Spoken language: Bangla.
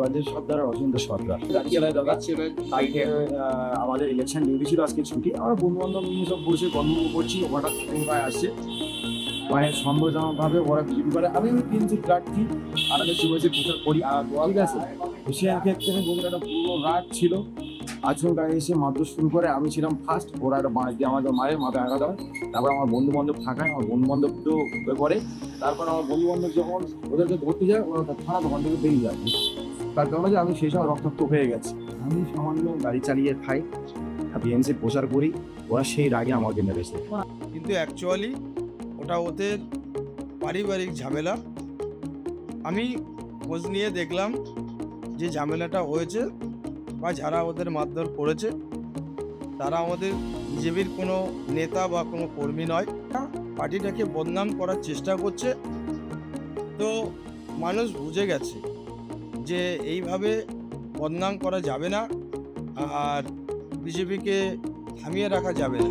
রাজেশ সর্দার আর অচিন্ত সর্দার জেলায় দাদা কালকে আমাদের ইলেকশন ডিউটি ছিল, আজকে ছুটি। আমরা বন্ধু বান্ধব নিয়ে সব বসে গল্প করছি, হঠাৎ ভাই আসছে, মানে সন্দেহজনকভাবে ওরা বিক্রি করে। আমি কিনছি প্রার্থী আর আমি শুনেছি প্রচার করি, আর ঠিক আছে। সে ক্ষেত্রে বন্ধুর একটা পুরো রাগ ছিল, আচমকা এসে মারধর শুরু করে। আমি ছিলাম ফার্স্ট, ওরা একটা বাঁশ দিয়ে আমাদের মায়ের মাথায় আঘাত হয়। তারপর আমার বন্ধু বান্ধব থাকায় আমার বন্ধু বান্ধব তো করে। তারপর আমার বন্ধু বান্ধব যখন ওদেরকে ধরতে যায়, ওরা থানা দোকান থেকে বেরিয়ে যায়। তার কারণে যে আমি সেই সময় রক্তাক্ত হয়ে গেছি। আমি সামান্য গাড়ি চালিয়ে খাই, বিএনসি প্রচার করি, ওরা সেই রাগে আমাকে মেরেছে। কিন্তু অ্যাকচুয়ালি ওটা ওদের পারিবারিক ঝামেলা। আমি খোঁজ নিয়ে দেখলাম যে ঝামেলাটা হয়েছে বা যারা ওদের মারধর করেছে তারা আমাদের বিজেপির কোনো নেতা বা কোনো কর্মী নয়, পার্টিটাকে বদনাম করার চেষ্টা করছে। তো মানুষ বুঝে গেছে যে এইভাবে বদনাম করা যাবে না আর বিজেপিকে থামিয়ে রাখা যাবে না।